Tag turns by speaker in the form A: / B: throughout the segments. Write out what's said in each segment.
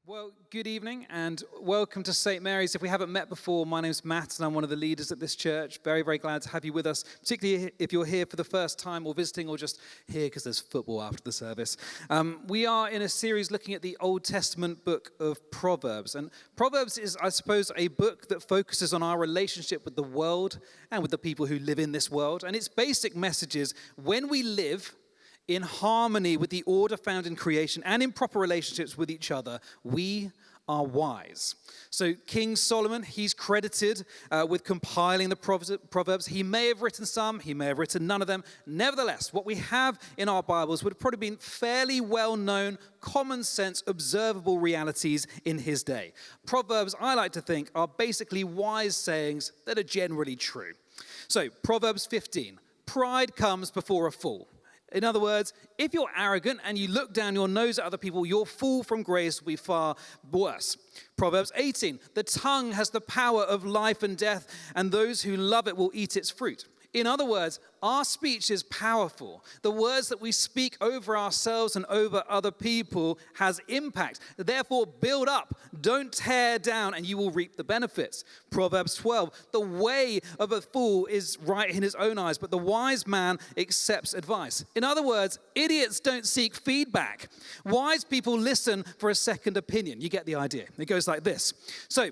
A: Well, good evening and welcome to St. Mary's. If we haven't met before, my name's Matt and I'm one of the leaders at this church. Very, very glad to have you with us, particularly if you're here for the first time or visiting or just here because there's football after the service. We are in a series looking at the Old Testament book of Proverbs. And Proverbs is, I suppose, a book that focuses on our relationship with the world and with the people who live in this world. And its basic message is when we live in harmony with the order found in creation and in proper relationships with each other, we are wise. So King Solomon, he's credited with compiling the Proverbs. He may have written some, he may have written none of them. Nevertheless, what we have in our Bibles would have probably been fairly well-known, common sense, observable realities in his day. Proverbs, I like to think, are basically wise sayings that are generally true. So Proverbs 15, pride comes before a fall. In other words, if you're arrogant and you look down your nose at other people, your fall from grace will be far worse. Proverbs 18, the tongue has the power of life and death, and those who love it will eat its fruit. In other words, our speech is powerful. The words that we speak over ourselves and over other people has impact. Therefore, build up, don't tear down, and you will reap the benefits. Proverbs 12, the way of a fool is right in his own eyes, but the wise man accepts advice. In other words, idiots don't seek feedback. Wise people listen for a second opinion. You get the idea. It goes like this. So,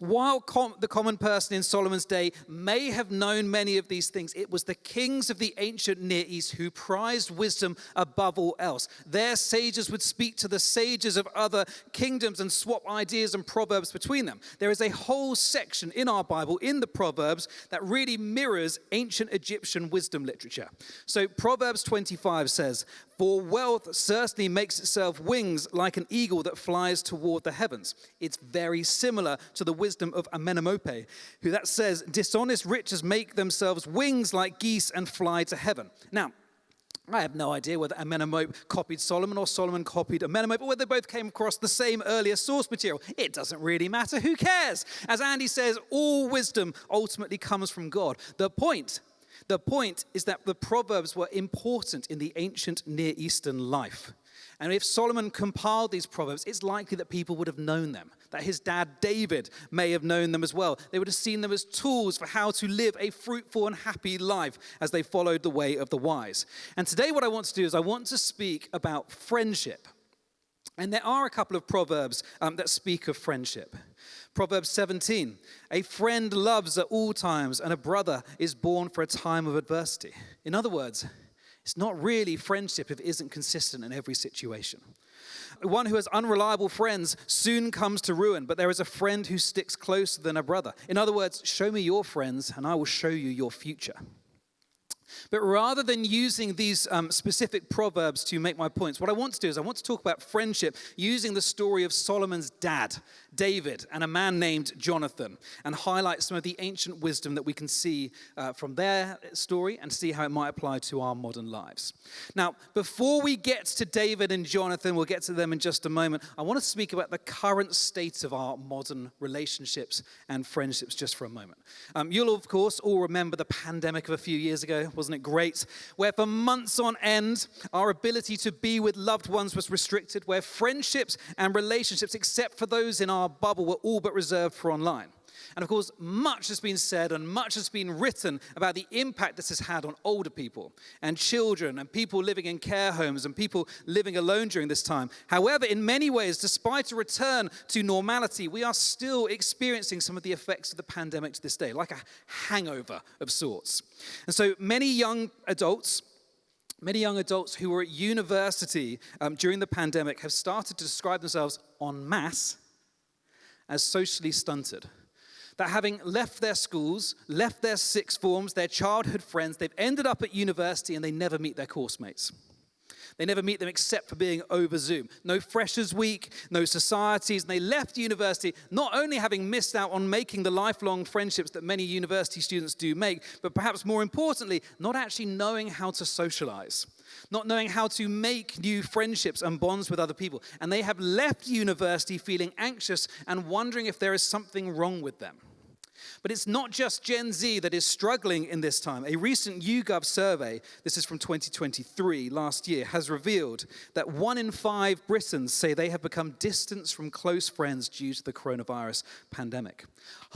A: while the common person in Solomon's day may have known many of these things, it was the kings of the ancient Near East who prized wisdom above all else. Their sages would speak to the sages of other kingdoms and swap ideas and proverbs between them. There is a whole section in our Bible, in the Proverbs, that really mirrors ancient Egyptian wisdom literature. So Proverbs 25 says, "For wealth certainly makes itself wings like an eagle that flies toward the heavens." It's very similar to the wisdom of Amenemope, who that says, "Dishonest riches make themselves wings like geese and fly to heaven." Now, I have no idea whether Amenemope copied Solomon or Solomon copied Amenemope, or whether they both came across the same earlier source material. It doesn't really matter. Who cares? As Andy says, all wisdom ultimately comes from God. The point is that the Proverbs were important in the ancient Near Eastern life. And if Solomon compiled these Proverbs, it's likely that people would have known them, that his dad David may have known them as well. They would have seen them as tools for how to live a fruitful and happy life as they followed the way of the wise. And today what I want to do is I want to speak about friendship. And there are a couple of Proverbs that speak of friendship. Proverbs 17, a friend loves at all times, and a brother is born for a time of adversity. In other words, it's not really friendship if it isn't consistent in every situation. One who has unreliable friends soon comes to ruin, but there is a friend who sticks closer than a brother. In other words, show me your friends, and I will show you your future. But rather than using these specific proverbs to make my points, what I want to do is I want to talk about friendship using the story of Solomon's dad, David, and a man named Jonathan, and highlight some of the ancient wisdom that we can see from their story and see how it might apply to our modern lives. Now, before we get to David and Jonathan, we'll get to them in just a moment, I want to speak about the current state of our modern relationships and friendships just for a moment. You'll, of course, all remember the pandemic of a few years ago. Wasn't it great? Where for months on end, our ability to be with loved ones was restricted, where friendships and relationships, except for those in our bubble, were all but reserved for online. And of course, much has been said and much has been written about the impact this has had on older people and children and people living in care homes and people living alone during this time. However, in many ways, despite a return to normality, we are still experiencing some of the effects of the pandemic to this day, like a hangover of sorts. And so many young adults who were at university during the pandemic have started to describe themselves en masse as socially stunted. That having left their schools, left their sixth forms, their childhood friends, they've ended up at university and they never meet their course mates. They never meet them except for being over Zoom. No freshers week, no societies, and they left university not only having missed out on making the lifelong friendships that many university students do make, but perhaps more importantly, not actually knowing how to socialize, not knowing how to make new friendships and bonds with other people. And they have left university feeling anxious and wondering if there is something wrong with them. But it's not just Gen Z that is struggling in this time. A recent YouGov survey, this is from 2023, last year, has revealed that 1 in 5 Britons say they have become distanced from close friends due to the coronavirus pandemic.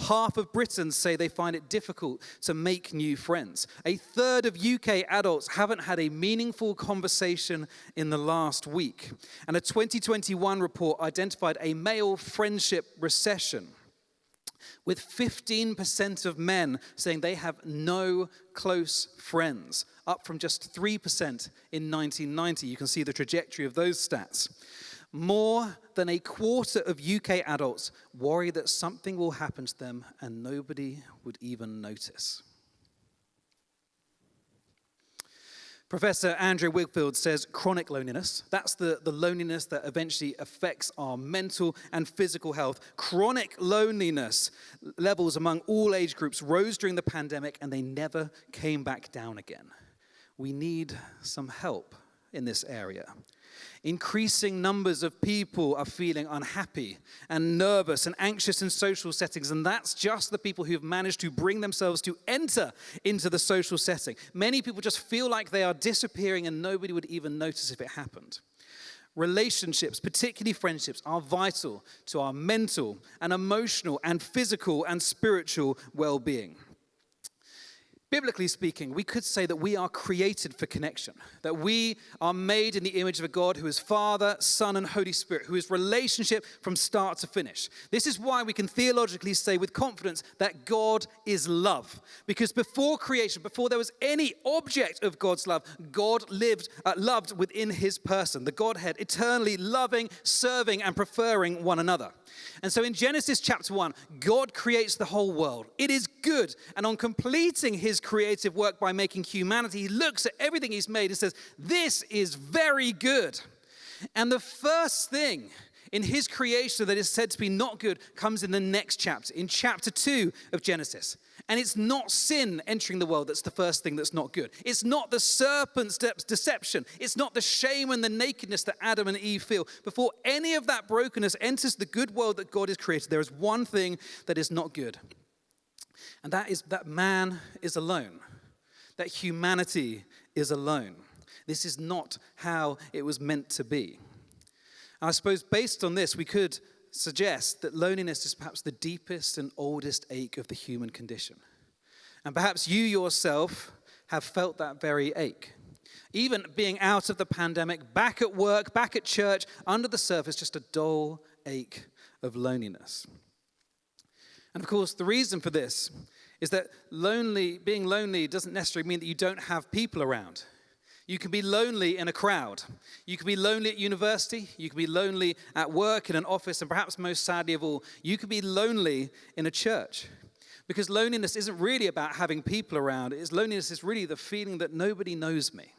A: Half of Britons say they find it difficult to make new friends. A third of UK adults haven't had a meaningful conversation in the last week. And a 2021 report identified a male friendship recession, with 15% of men saying they have no close friends, up from just 3% in 1990. You can see the trajectory of those stats. More than a quarter of UK adults worry that something will happen to them and nobody would even notice. Professor Andrew Wigfield says chronic loneliness, that's the loneliness that eventually affects our mental and physical health. Chronic loneliness levels among all age groups rose during the pandemic and they never came back down again. We need some help in this area. Increasing numbers of people are feeling unhappy and nervous and anxious in social settings, and that's just the people who have managed to bring themselves to enter into the social setting. Many people just feel like they are disappearing and nobody would even notice if it happened. Relationships, particularly friendships, are vital to our mental and emotional and physical and spiritual well-being. Biblically speaking, we could say that we are created for connection, that we are made in the image of a God who is Father, Son, and Holy Spirit, who is relationship from start to finish. This is why we can theologically say with confidence that God is love. Because before creation, before there was any object of God's love, God loved within his person, the Godhead, eternally loving, serving, and preferring one another. And so in Genesis chapter 1, God creates the whole world. It is good. And on completing his creative work by making humanity, he looks at everything he's made and says, this is very good. And the first thing in his creation that is said to be not good comes in the next chapter, in chapter 2 of Genesis. And it's not sin entering the world that's the first thing that's not good. It's not the serpent's deception. It's not the shame and the nakedness that Adam and Eve feel. Before any of that brokenness enters the good world that God has created, there is one thing that is not good. And that is that man is alone, that humanity is alone. This is not how it was meant to be. And I suppose based on this, we could suggest that loneliness is perhaps the deepest and oldest ache of the human condition. And perhaps you yourself have felt that very ache. Even being out of the pandemic, back at work, back at church, under the surface, just a dull ache of loneliness. And of course, the reason for this is that being lonely doesn't necessarily mean that you don't have people around. You can be lonely in a crowd. You can be lonely at university. You can be lonely at work, in an office, and perhaps most sadly of all, you can be lonely in a church. Because loneliness isn't really about having people around. Loneliness is really the feeling that nobody knows me.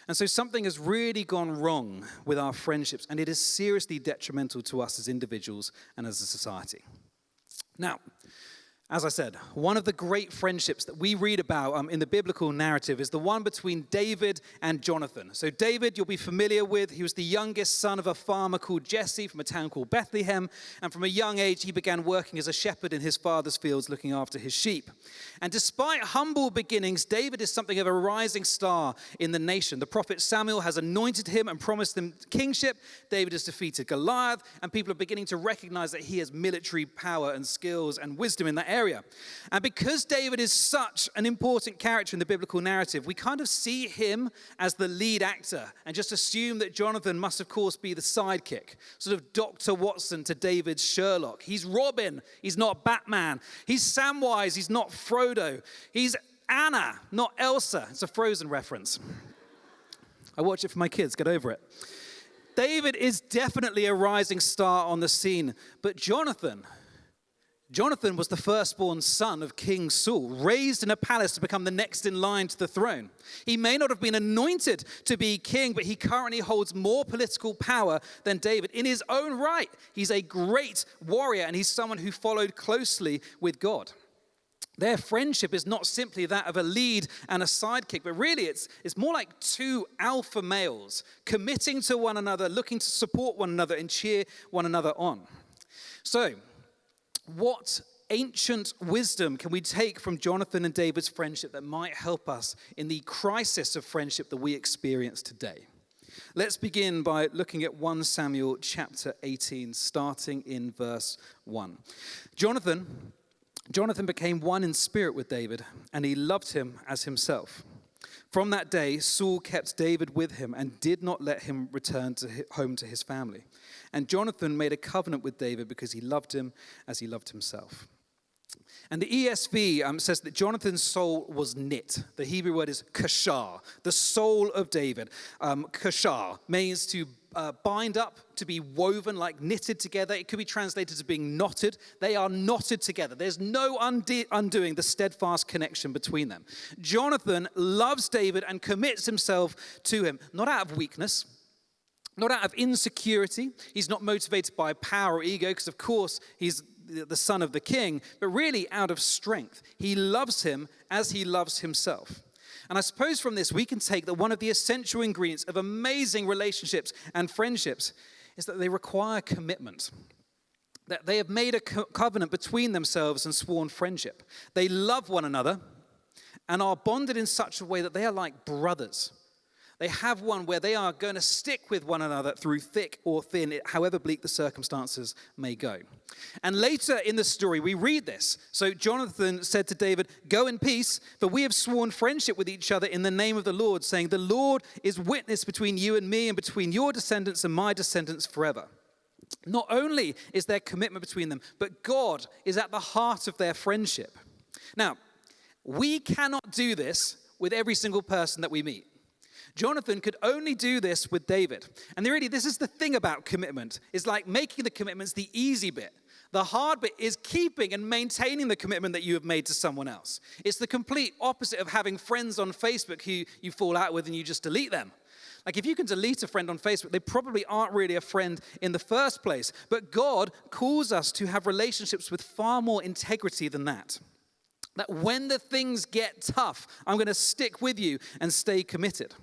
A: And so something has really gone wrong with our friendships, and it is seriously detrimental to us as individuals and as a society. Now, as I said, one of the great friendships that we read about in the biblical narrative is the one between David and Jonathan. So David, you'll be familiar with. He was the youngest son of a farmer called Jesse from a town called Bethlehem. And from a young age, he began working as a shepherd in his father's fields, looking after his sheep. And despite humble beginnings, David is something of a rising star in the nation. The prophet Samuel has anointed him and promised him kingship. David has defeated Goliath, and people are beginning to recognize that he has military power and skills and wisdom in that area. And because David is such an important character in the biblical narrative, we kind of see him as the lead actor and just assume that Jonathan must, of course, be the sidekick, sort of Dr. Watson to David's Sherlock. He's Robin, he's not Batman. He's Samwise, he's not Frodo. He's Anna, not Elsa. It's a Frozen reference. I watch it for my kids, get over it. David is definitely a rising star on the scene, but Jonathan was the firstborn son of King Saul, raised in a palace to become the next in line to the throne. He may not have been anointed to be king, but he currently holds more political power than David. In his own right, he's a great warrior, and he's someone who followed closely with God. Their friendship is not simply that of a lead and a sidekick, but really it's more like two alpha males committing to one another, looking to support one another and cheer one another on. So, what ancient wisdom can we take from Jonathan and David's friendship that might help us in the crisis of friendship that we experience today? Let's begin by looking at 1 Samuel chapter 18, starting in verse 1. Jonathan became one in spirit with David, and he loved him as himself. From that day, Saul kept David with him and did not let him return home to his family. And Jonathan made a covenant with David because he loved him as he loved himself. And the ESV says that Jonathan's soul was knit. The Hebrew word is kashar, the soul of David. Kashar means to bind up, to be woven, like knitted together. It could be translated as being knotted. They are knotted together. There's no undoing the steadfast connection between them. Jonathan loves David and commits himself to him, not out of weakness, not out of insecurity. He's not motivated by power or ego, because of course he's the son of the king, but really out of strength. He loves him as he loves himself. And I suppose from this we can take that one of the essential ingredients of amazing relationships and friendships is that they require commitment. That they have made a covenant between themselves and sworn friendship. They love one another and are bonded in such a way that they are like brothers. They have one where they are going to stick with one another through thick or thin, however bleak the circumstances may go. And later in the story, we read this. So Jonathan said to David, "Go in peace, for we have sworn friendship with each other in the name of the Lord, saying, 'The Lord is witness between you and me and between your descendants and my descendants forever.'" Not only is there commitment between them, but God is at the heart of their friendship. Now, we cannot do this with every single person that we meet. Jonathan could only do this with David. And really, this is the thing about commitment. It's like making the commitments the easy bit. The hard bit is keeping and maintaining the commitment that you have made to someone else. It's the complete opposite of having friends on Facebook who you fall out with and you just delete them. Like if you can delete a friend on Facebook, they probably aren't really a friend in the first place. But God calls us to have relationships with far more integrity than that. That when the things get tough, I'm going to stick with you and stay committed.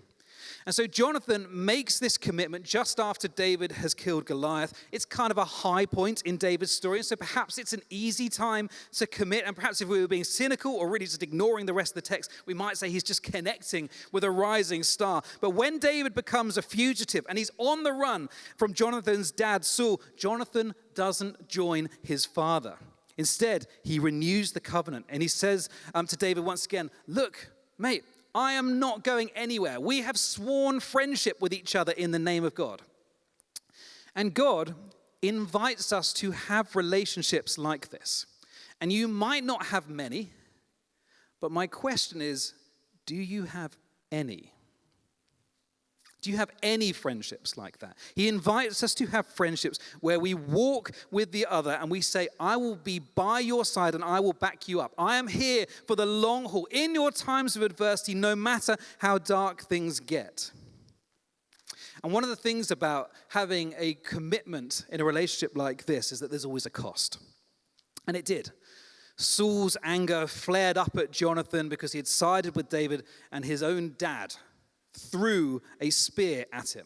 A: And so Jonathan makes this commitment just after David has killed Goliath. It's kind of a high point in David's story. And so perhaps it's an easy time to commit. And perhaps if we were being cynical or really just ignoring the rest of the text, we might say he's just connecting with a rising star. But when David becomes a fugitive and he's on the run from Jonathan's dad, Saul, Jonathan doesn't join his father. Instead, he renews the covenant. And he says to David once again, "Look, mate, I am not going anywhere. We have sworn friendship with each other in the name of God." And God invites us to have relationships like this. And you might not have many, but my question is, do you have any? Do you have any friendships like that? He invites us to have friendships where we walk with the other and we say, "I will be by your side and I will back you up. I am here for the long haul in your times of adversity, no matter how dark things get." And one of the things about having a commitment in a relationship like this is that there's always a cost. And it did. Saul's anger flared up at Jonathan because he had sided with David, and his own dad threw a spear at him.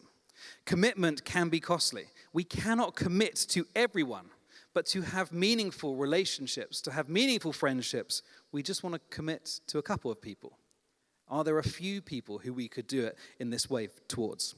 A: Commitment can be costly. We cannot commit to everyone, but to have meaningful relationships, to have meaningful friendships, we just want to commit to a couple of people. Are there a few people who we could do it in this way towards?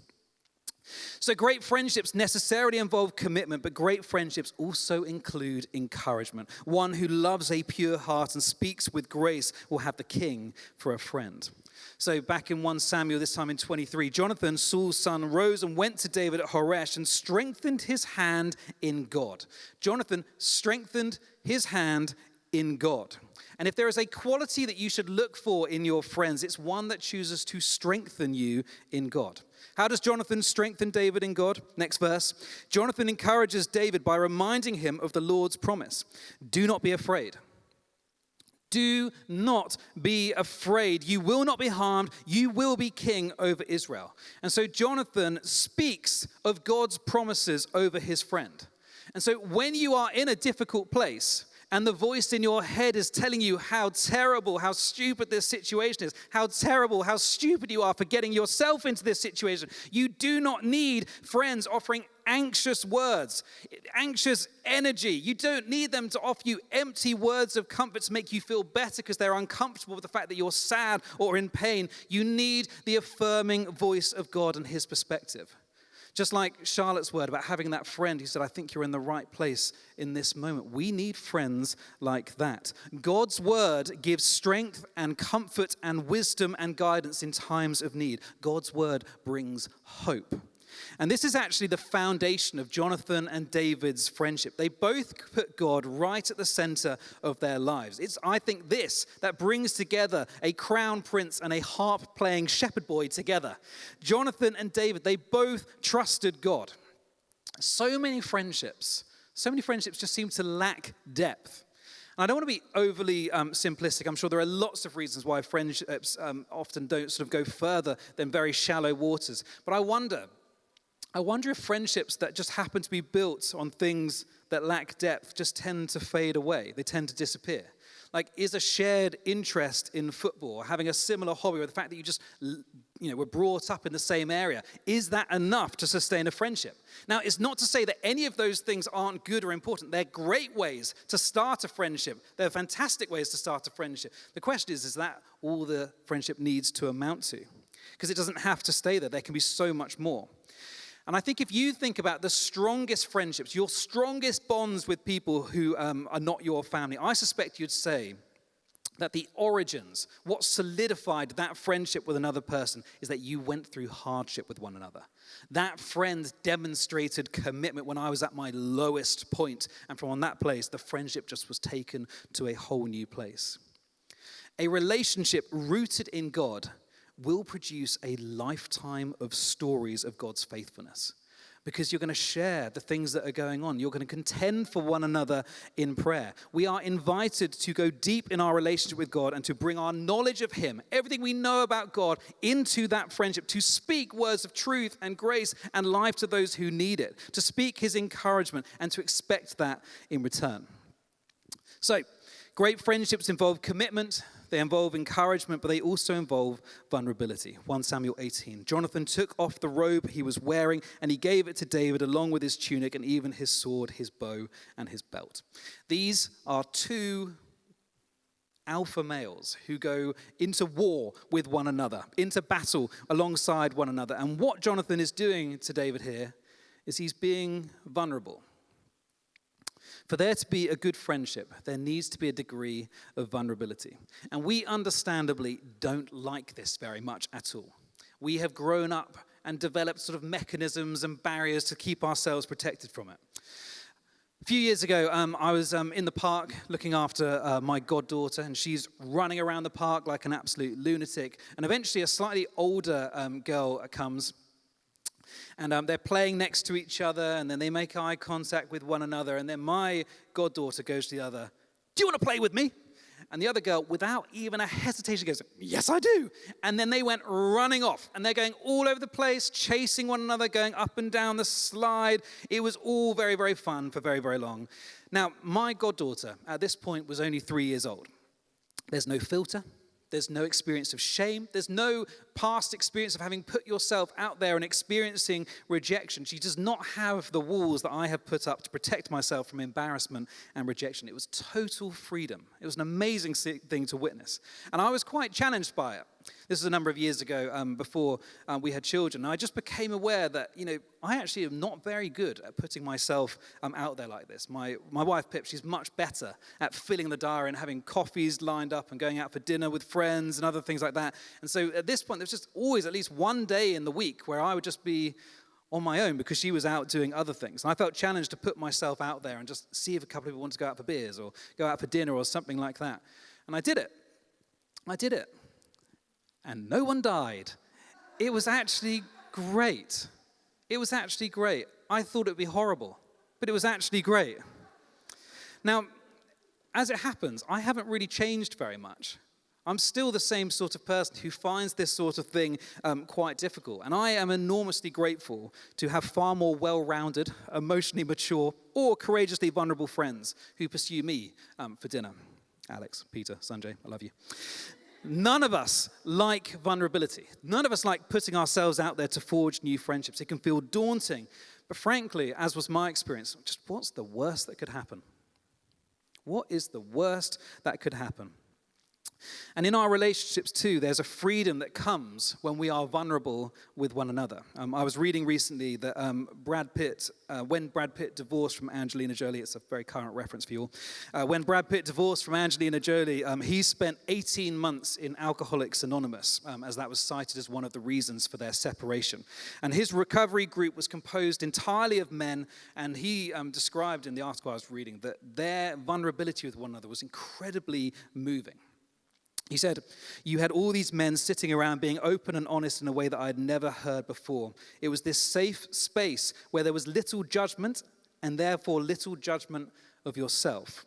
A: So great friendships necessarily involve commitment, but great friendships also include encouragement. One who loves a pure heart and speaks with grace will have the king for a friend. So back in 1 Samuel, this time in 23, Jonathan, Saul's son, rose and went to David at Horesh and strengthened his hand in God. Jonathan strengthened his hand in God. And if there is a quality that you should look for in your friends, it's one that chooses to strengthen you in God. How does Jonathan strengthen David in God? Next verse. Jonathan encourages David by reminding him of the Lord's promise. "Do not be afraid. Do not be afraid. You will not be harmed. You will be king over Israel." And so Jonathan speaks of God's promises over his friend. And so when you are in a difficult place And the voice in your head is telling you how terrible, how stupid this situation is, how terrible, how stupid you are for getting yourself into this situation. You do not need friends offering anxious words, anxious energy. You don't need them to offer you empty words of comfort to make you feel better because they're uncomfortable with the fact that you're sad or in pain. You need the affirming voice of God and his perspective. Just like Charlotte's word about having that friend who said, I think you're in the right place in this moment. We need friends like that. God's word gives strength and comfort and wisdom and guidance in times of need. God's word brings hope. And this is actually the foundation of Jonathan and David's friendship. They both put God right at the center of their lives. It's, I think, this that brings together a crown prince and a harp-playing shepherd boy together. Jonathan and David, they both trusted God. So many friendships just seem to lack depth. And I don't want to be overly simplistic. I'm sure there are lots of reasons why friendships often don't sort of go further than very shallow waters. But I wonder if friendships that just happen to be built on things that lack depth just tend to fade away. They tend to disappear. Like, is a shared interest in football, having a similar hobby, or the fact that you just, were brought up in the same area, is that enough to sustain a friendship? Now, it's not to say that any of those things aren't good or important. They're great ways to start a friendship. They're fantastic ways to start a friendship. The question is that all the friendship needs to amount to? Because it doesn't have to stay there. There can be so much more. And I think if you think about the strongest friendships, your strongest bonds with people who are not your family, I suspect you'd say that the origins, what solidified that friendship with another person, is that you went through hardship with one another. That friend demonstrated commitment when I was at my lowest point, and from that place, the friendship just was taken to a whole new place. A relationship rooted in God will produce a lifetime of stories of God's faithfulness, because you're going to share the things that are going on. You're going to contend for one another in prayer. We are invited to go deep in our relationship with God and to bring our knowledge of him, everything we know about God, into that friendship, to speak words of truth and grace and life to those who need it, to speak his encouragement and to expect that in return. So, great friendships involve commitment. They involve encouragement, but they also involve vulnerability. 1 Samuel 18. Jonathan took off the robe he was wearing, and he gave it to David along with his tunic and even his sword, his bow, and his belt. These are two alpha males who go into war with one another, into battle alongside one another. And what Jonathan is doing to David here is he's being vulnerable. For there to be a good friendship, there needs to be a degree of vulnerability. And we understandably don't like this very much at all. We have grown up and developed sort of mechanisms and barriers to keep ourselves protected from it. A few years ago, I was in the park looking after my goddaughter, and she's running around the park like an absolute lunatic. And eventually a slightly older girl comes. And they're playing next to each other, and then they make eye contact with one another. And then my goddaughter goes to the other, "Do you want to play with me?" And the other girl, without even a hesitation, goes, "Yes, I do." And then they went running off, and they're going all over the place, chasing one another, going up and down the slide. It was all very, very fun for very, very long. Now, my goddaughter at this point was only 3 years old. There's no filter. There's no experience of shame. There's no past experience of having put yourself out there and experiencing rejection. She does not have the walls that I have put up to protect myself from embarrassment and rejection. It was total freedom. It was an amazing thing to witness. And I was quite challenged by it. This is a number of years ago, before we had children. And I just became aware that, I actually am not very good at putting myself out there like this. My wife, Pip, she's much better at filling the diary and having coffees lined up and going out for dinner with friends and other things like that. And so at this point, there's just always at least one day in the week where I would just be on my own because she was out doing other things. And I felt challenged to put myself out there and just see if a couple of people wanted to go out for beers or go out for dinner or something like that. And I did it. And no one died. It was actually great. I thought it would be horrible, but it was actually great. Now, as it happens, I haven't really changed very much. I'm still the same sort of person who finds this sort of thing quite difficult. And I am enormously grateful to have far more well-rounded, emotionally mature, or courageously vulnerable friends who pursue me for dinner. Alex, Peter, Sanjay, I love you. None of us like vulnerability. None of us like putting ourselves out there to forge new friendships. It can feel daunting. But frankly, as was my experience, just what's the worst that could happen? What is the worst that could happen? And in our relationships too, there's a freedom that comes when we are vulnerable with one another. I was reading recently that when Brad Pitt divorced from Angelina Jolie, it's a very current reference for you all. When Brad Pitt divorced from Angelina Jolie, he spent 18 months in Alcoholics Anonymous, as that was cited as one of the reasons for their separation. And his recovery group was composed entirely of men, and he described in the article I was reading that their vulnerability with one another was incredibly moving. He said, "You had all these men sitting around being open and honest in a way that I had never heard before. It was this safe space where there was little judgment and therefore little judgment of yourself."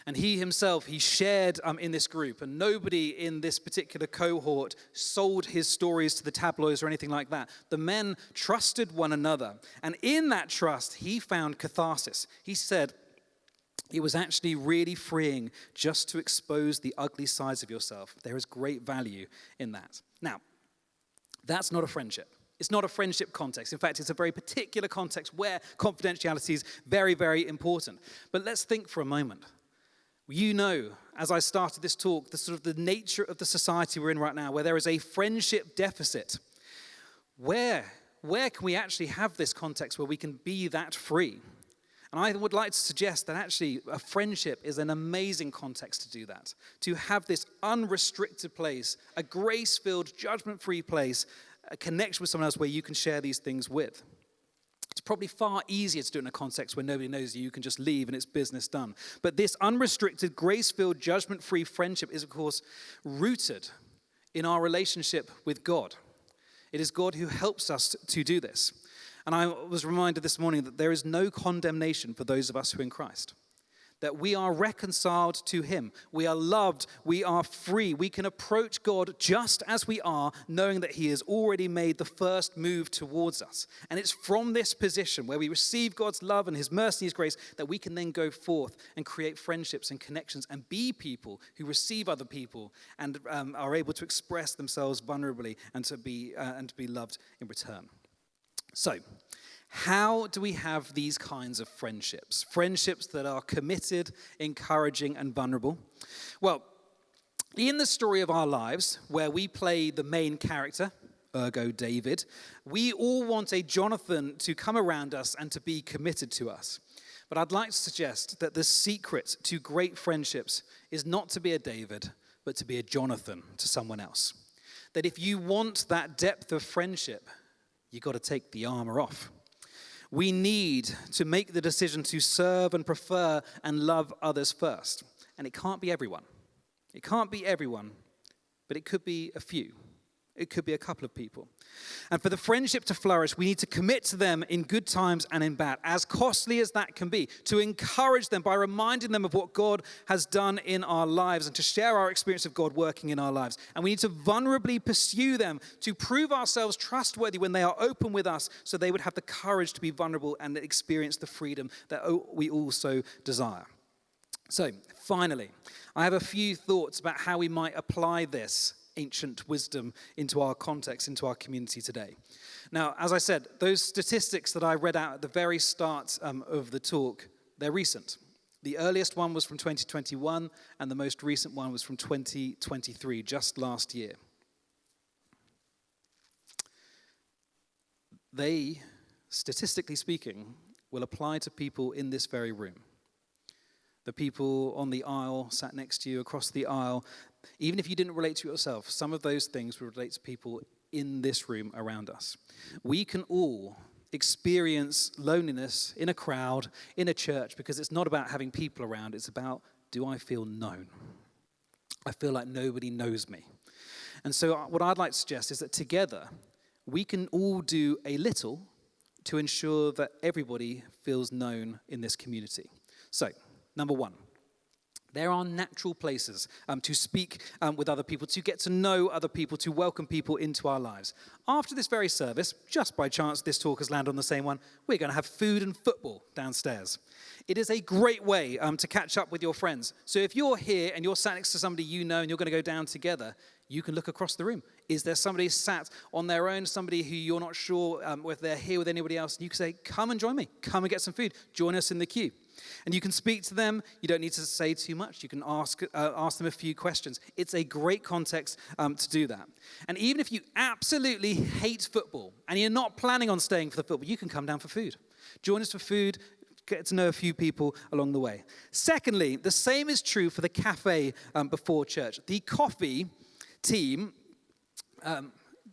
A: And he himself, he shared in this group, and nobody in this particular cohort sold his stories to the tabloids or anything like that. The men trusted one another, and in that trust, he found catharsis. He said, it was actually really freeing just to expose the ugly sides of yourself. There is great value in that. Now, that's not a friendship. It's not a friendship context. In fact, it's a very particular context where confidentiality is very, very important. But let's think for a moment. You know, as I started this talk, the sort of the nature of the society we're in right now, where there is a friendship deficit. Where can we actually have this context where we can be that free? And I would like to suggest that actually a friendship is an amazing context to do that. To have this unrestricted place, a grace-filled, judgment-free place, a connection with someone else where you can share these things with. It's probably far easier to do it in a context where nobody knows you can just leave and it's business done. But this unrestricted, grace-filled, judgment-free friendship is, of course, rooted in our relationship with God. It is God who helps us to do this. And I was reminded this morning that there is no condemnation for those of us who are in Christ. That we are reconciled to him. We are loved. We are free. We can approach God just as we are, knowing that he has already made the first move towards us. And it's from this position where we receive God's love and his mercy and his grace that we can then go forth and create friendships and connections and be people who receive other people and are able to express themselves vulnerably and to be loved in return. So, how do we have these kinds of friendships? Friendships that are committed, encouraging, and vulnerable? Well, in the story of our lives, where we play the main character, ergo David, we all want a Jonathan to come around us and to be committed to us. But I'd like to suggest that the secret to great friendships is not to be a David, but to be a Jonathan to someone else. That if you want that depth of friendship, you've got to take the armor off. We need to make the decision to serve and prefer and love others first. And it can't be everyone. It can't be everyone, but it could be a few. It could be a couple of people. And for the friendship to flourish, we need to commit to them in good times and in bad, as costly as that can be, to encourage them by reminding them of what God has done in our lives and to share our experience of God working in our lives. And we need to vulnerably pursue them to prove ourselves trustworthy when they are open with us so they would have the courage to be vulnerable and experience the freedom that we also desire. So, finally, I have a few thoughts about how we might apply this ancient wisdom into our context, into our community today. Now, as I said, those statistics that I read out at the very start of the talk, they're recent. The earliest one was from 2021, and the most recent one was from 2023, just last year. They, statistically speaking, will apply to people in this very room. The people on the aisle, sat next to you, across the aisle. Even if you didn't relate to it yourself, some of those things will relate to people in this room around us. We can all experience loneliness in a crowd, in a church, because it's not about having people around. It's about, do I feel known? I feel like nobody knows me. And so what I'd like to suggest is that together, we can all do a little to ensure that everybody feels known in this community. So, number one, There are natural places to speak with other people, to get to know other people, to welcome people into our lives. After this very service, just by chance this talk has landed on the same one, we're going to have food and football downstairs. It is a great way to catch up with your friends. So if you're here and you're sat next to somebody you know and you're going to go down together, you can look across the room. Is there somebody sat on their own, somebody who you're not sure whether they're here with anybody else? And you can say, come and join me. Come and get some food. Join us in the queue. And you can speak to them. You don't need to say too much. You can ask them a few questions. It's a great context to do that. And even if you absolutely hate football and you're not planning on staying for the football, you can come down for food. Join us for food. Get to know a few people along the way. Secondly, the same is true for the cafe before church. The coffee team,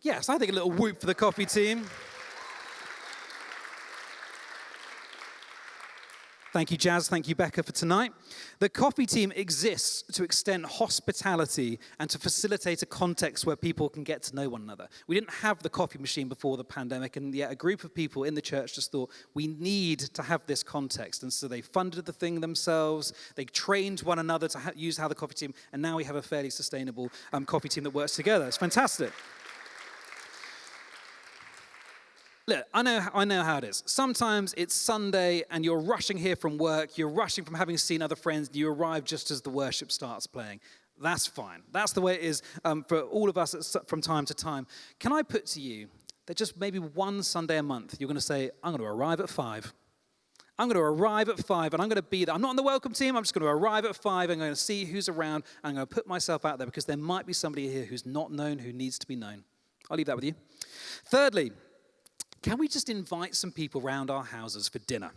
A: yes, I think a little whoop for the coffee team. Thank you, Jazz. Thank you, Becca, for tonight. The coffee team exists to extend hospitality and to facilitate a context where people can get to know one another. We didn't have the coffee machine before the pandemic, and yet a group of people in the church just thought, we need to have this context. And so they funded the thing themselves. They trained one another to use how the coffee team, and now we have a fairly sustainable coffee team that works together. It's fantastic. Look, I know how it is. Sometimes it's Sunday and you're rushing here from work, you're rushing from having seen other friends, and you arrive just as the worship starts playing. That's fine. That's the way it is for all of us from time to time. Can I put to you that just maybe one Sunday a month, you're going to say, I'm going to arrive at 5. I'm going to arrive at 5 and I'm going to be there. I'm not on the welcome team. I'm just going to arrive at 5. I'm going to see who's around. I'm going to put myself out there because there might be somebody here who's not known, who needs to be known. I'll leave that with you. Thirdly, can we just invite some people around our houses for dinner?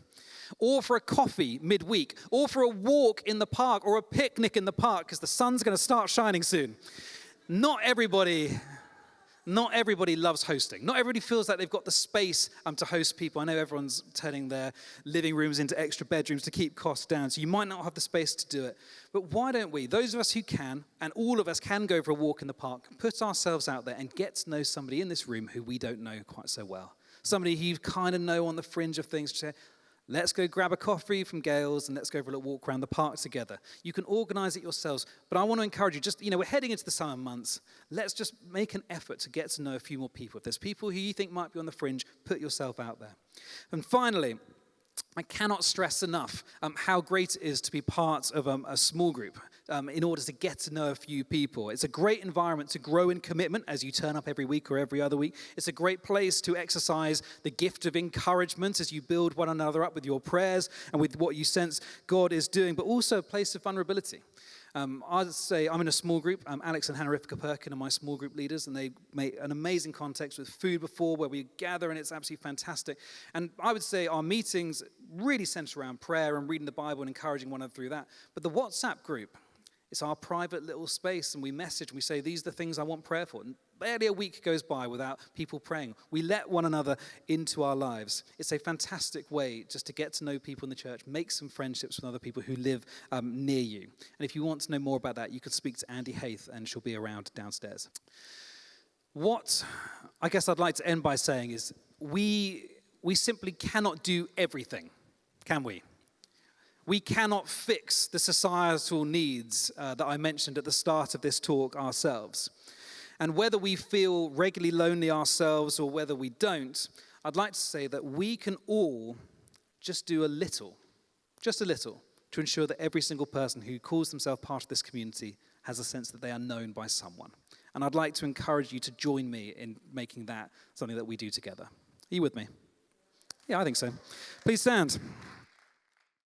A: Or for a coffee midweek? Or for a walk in the park? Or a picnic in the park? Because the sun's going to start shining soon. Not everybody loves hosting. Not everybody feels like they've got the space to host people. I know everyone's turning their living rooms into extra bedrooms to keep costs down, so you might not have the space to do it. But why don't we, those of us who can, and all of us can go for a walk in the park, put ourselves out there and get to know somebody in this room who we don't know quite so well. Somebody who you kind of know on the fringe of things. Say, let's go grab a coffee from Gail's and let's go for a little walk around the park together. You can organize it yourselves, but I want to encourage you, we're heading into the summer months. Let's just make an effort to get to know a few more people. If there's people who you think might be on the fringe, put yourself out there. And finally, I cannot stress enough how great it is to be part of a small group in order to get to know a few people. It's a great environment to grow in commitment as you turn up every week or every other week. It's a great place to exercise the gift of encouragement as you build one another up with your prayers and with what you sense God is doing, but also a place of vulnerability. I'd say I'm in a small group. Alex and Hannah Rifka-Perkin are my small group leaders, and they make an amazing context with food before where we gather, and it's absolutely fantastic. And I would say our meetings really center around prayer and reading the Bible and encouraging one another through that. But the WhatsApp group, it's our private little space, and we message, and we say, these are the things I want prayer for. And barely a week goes by without people praying. We let one another into our lives. It's a fantastic way just to get to know people in the church, make some friendships with other people who live near you. And if you want to know more about that, you could speak to Andy Haith, and she'll be around downstairs. What I guess I'd like to end by saying is we simply cannot do everything, can we? We cannot fix the societal needs that I mentioned at the start of this talk ourselves. And whether we feel regularly lonely ourselves or whether we don't, I'd like to say that we can all just do a little, just a little, to ensure that every single person who calls themselves part of this community has a sense that they are known by someone. And I'd like to encourage you to join me in making that something that we do together. Are you with me? Yeah, I think so. Please stand.